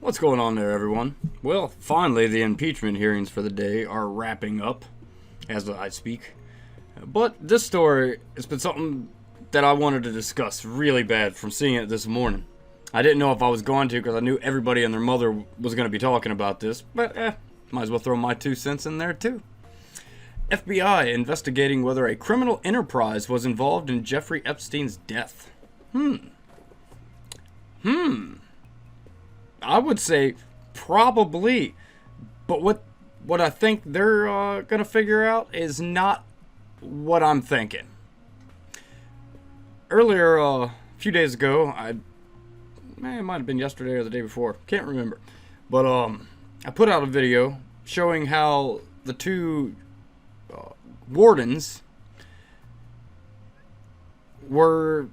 What's going on there, everyone? Well, finally, the impeachment hearings for the day are wrapping up as I speak. But this story has been something that I wanted to discuss really bad from seeing it this morning. I didn't know if I was going to because I knew everybody and their mother was going to be talking about this, but might as well throw my 2 cents in there too. FBI investigating whether a criminal enterprise was involved in Jeffrey Epstein's death. I would say probably, but what I think they're going to figure out is not what I'm thinking. Earlier, a few days ago, it might have been yesterday or the day before, can't remember, but I put out a video showing how the two wardens were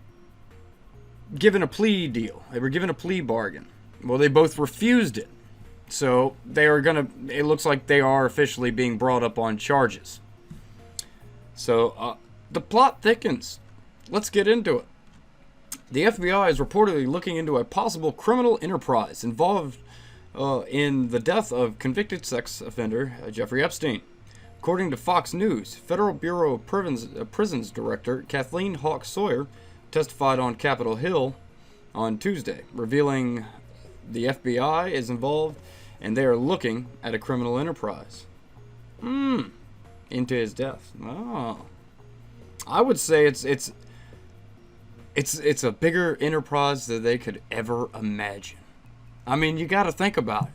given a plea deal. They were given a plea bargain. Well, they both refused it. So it looks like they are officially being brought up on charges. So the plot thickens. Let's get into it. The FBI is reportedly looking into a possible criminal enterprise involved in the death of convicted sex offender Jeffrey Epstein. According to Fox News, Federal Bureau of Prisons Director Kathleen Hawk Sawyer testified on Capitol Hill on Tuesday, revealing the FBI is involved and they are looking at a criminal enterprise into his death. Oh, I would say it's a bigger enterprise than they could ever imagine. I mean, you got to think about it.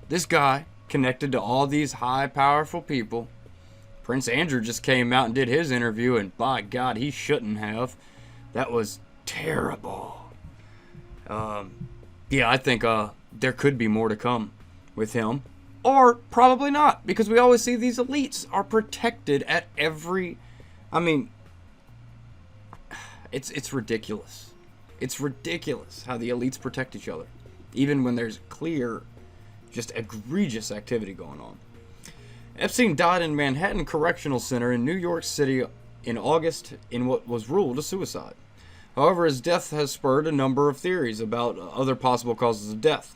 This guy connected to all these high, powerful people. Prince Andrew just came out and did his interview, and by God, he shouldn't have. That was terrible. Yeah, I think there could be more to come with him. Or probably not, because we always see these elites are protected at every... I mean, it's ridiculous. It's ridiculous how the elites protect each other, even when there's clear, just egregious activity going on. Epstein died in Manhattan Correctional Center in New York City in August in what was ruled a suicide. However, his death has spurred a number of theories about other possible causes of death.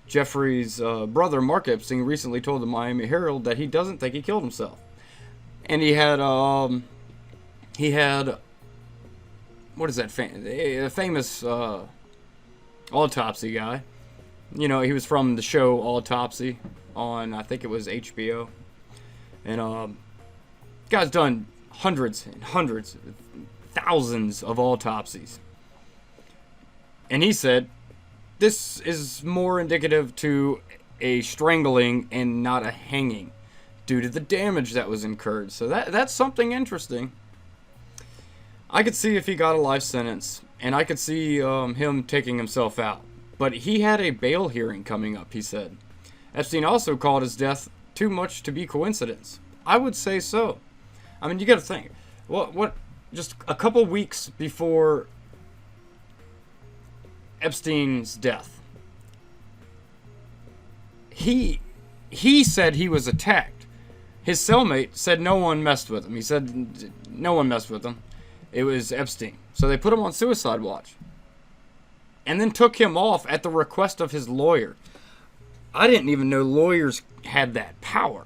Jeffrey's brother, Mark Epstein, recently told the Miami Herald that he doesn't think he killed himself. And he had what is that, a famous autopsy guy. You know, he was from the show Autopsy on, I think it was HBO. And guy's done hundreds and hundreds, thousands of autopsies. And he said, this is more indicative to a strangling and not a hanging due to the damage that was incurred. So that's something interesting. I could see if he got a life sentence, and I could see him taking himself out. But he had a bail hearing coming up, he said. Epstein also called his death too much to be coincidence. I would say so. I mean, you got to think. What? Just a couple weeks before Epstein's death, he said he was attacked. His cellmate said no one messed with him. He said no one messed with him. It was Epstein. So they put him on suicide watch. And then took him off at the request of his lawyer. I didn't even know lawyers had that power.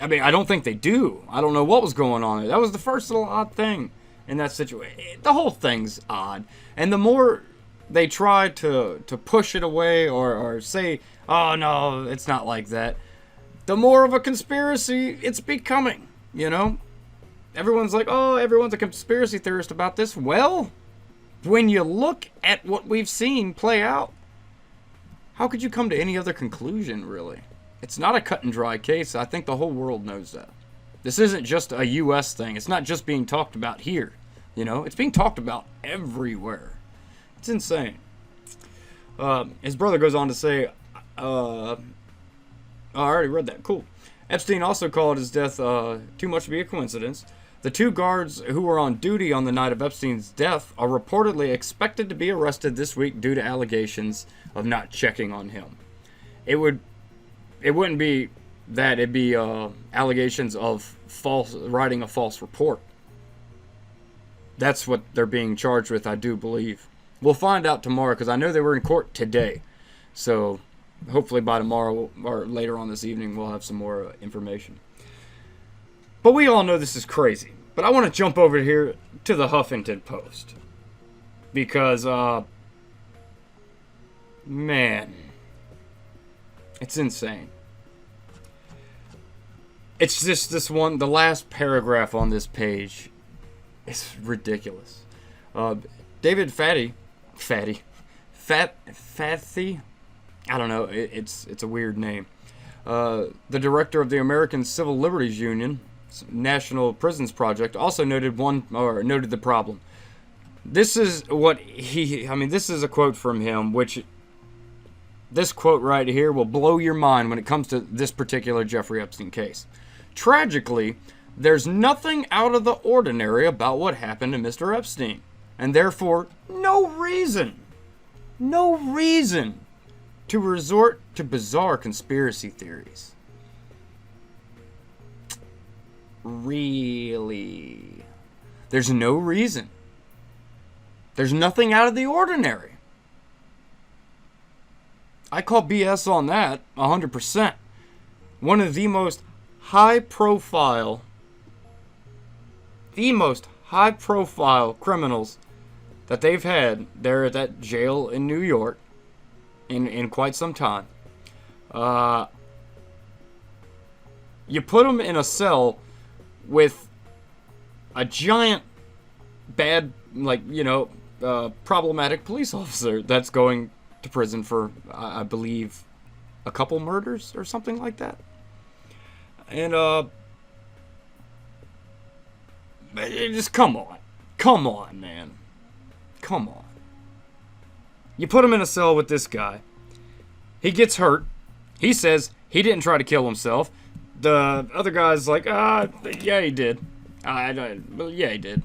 I mean, I don't think they do. I don't know what was going on there. That was the first little odd thing in that situation. The whole thing's odd. And the more they try to push it away or say, oh, no, it's not like that, the more of a conspiracy it's becoming, you know? Everyone's like, oh, everyone's a conspiracy theorist about this. Well, when you look at what we've seen play out, how could you come to any other conclusion, really? It's not a cut and dry case. I think the whole world knows that. This isn't just a U.S. thing. It's not just being talked about here. You know, it's being talked about everywhere. It's insane. His brother goes on to say, I already read that. Cool. Epstein also called his death too much to be a coincidence. The two guards who were on duty on the night of Epstein's death are reportedly expected to be arrested this week due to allegations of not checking on him. It wouldn't be that, it'd be allegations of writing a false report. That's what they're being charged with, I do believe. We'll find out tomorrow because I know they were in court today. So hopefully by tomorrow or later on this evening, we'll have some more information. But we all know this is crazy. But I want to jump over here to the Huffington Post. Because, man, it's insane. It's just this one, the last paragraph on this page is ridiculous. David Fatty, I don't know, it's a weird name. The director of the American Civil Liberties Union National Prisons Project also noted the problem. This is this is a quote from him, which this quote right here will blow your mind when it comes to this particular Jeffrey Epstein case. Tragically, there's nothing out of the ordinary about what happened to Mr. Epstein, and therefore no reason to resort to bizarre conspiracy theories. Really? There's no reason. There's nothing out of the ordinary. I call BS on that 100%. One of the most high profile criminals that they've had there at that jail in New York in quite some time. You put him in a cell with a giant bad, problematic police officer that's going to prison for, I believe, a couple murders or something like that. And, just come on, man. Come on. You put him in a cell with this guy. He gets hurt. He says he didn't try to kill himself. The other guy's like, yeah, he did. Yeah, he did.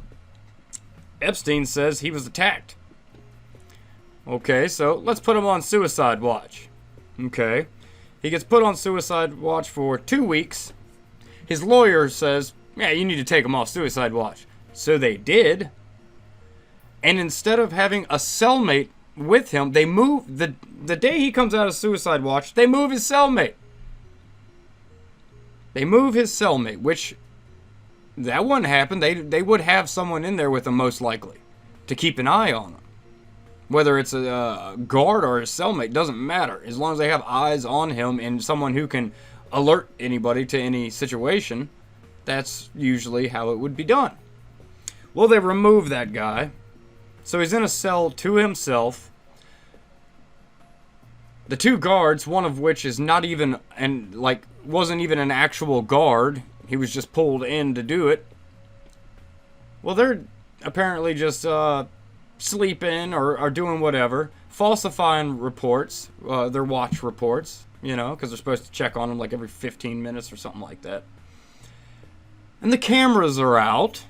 Epstein says he was attacked. Okay, so let's put him on suicide watch. Okay. He gets put on suicide watch for 2 weeks. His lawyer says, yeah, you need to take him off suicide watch. So they did. And instead of having a cellmate with him, they move, the day he comes out of suicide watch, they move his cellmate. They move his cellmate, which that wouldn't happen. They would have someone in there with him most likely to keep an eye on him. Whether it's a guard or a cellmate, doesn't matter. As long as they have eyes on him and someone who can alert anybody to any situation, that's usually how it would be done. Well, they remove that guy. So he's in a cell to himself. The two guards, one of which is not even, wasn't even an actual guard. He was just pulled in to do it. Well, they're apparently just sleeping or doing whatever, falsifying reports, their watch reports, because they're supposed to check on them like every 15 minutes or something like that. And the cameras are out,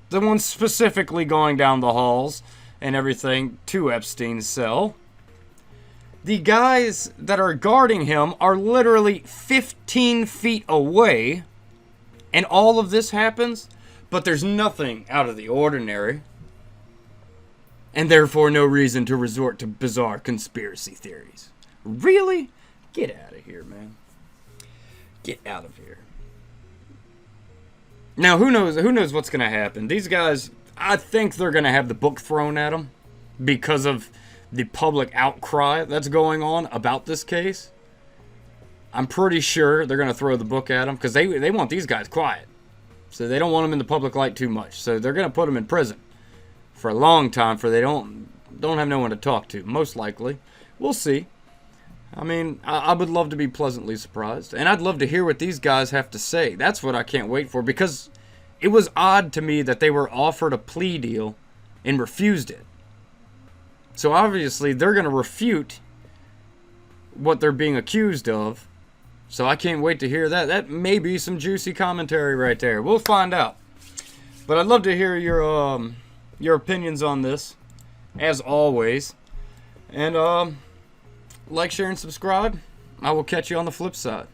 the ones specifically going down the halls and everything to Epstein's cell. The guys that are guarding him are literally 15 feet away, and all of this happens, but there's nothing out of the ordinary. And therefore no reason to resort to bizarre conspiracy theories. Really? Get out of here, man. Get out of here. Now, who knows what's going to happen? These guys, I think they're going to have the book thrown at them because of the public outcry that's going on about this case. I'm pretty sure they're going to throw the book at them because they want these guys quiet. So they don't want them in the public light too much. So they're going to put them in prison for a long time, for they don't have no one to talk to, most likely. We'll see. I mean, I would love to be pleasantly surprised, and I'd love to hear what these guys have to say. That's what I can't wait for, because it was odd to me that they were offered a plea deal and refused it. So obviously they're going to refute what they're being accused of, so I can't wait to hear that. That may be some juicy commentary right there. We'll find out. But I'd love to hear your opinions on this, as always. And like, share, and subscribe. I will catch you on the flip side.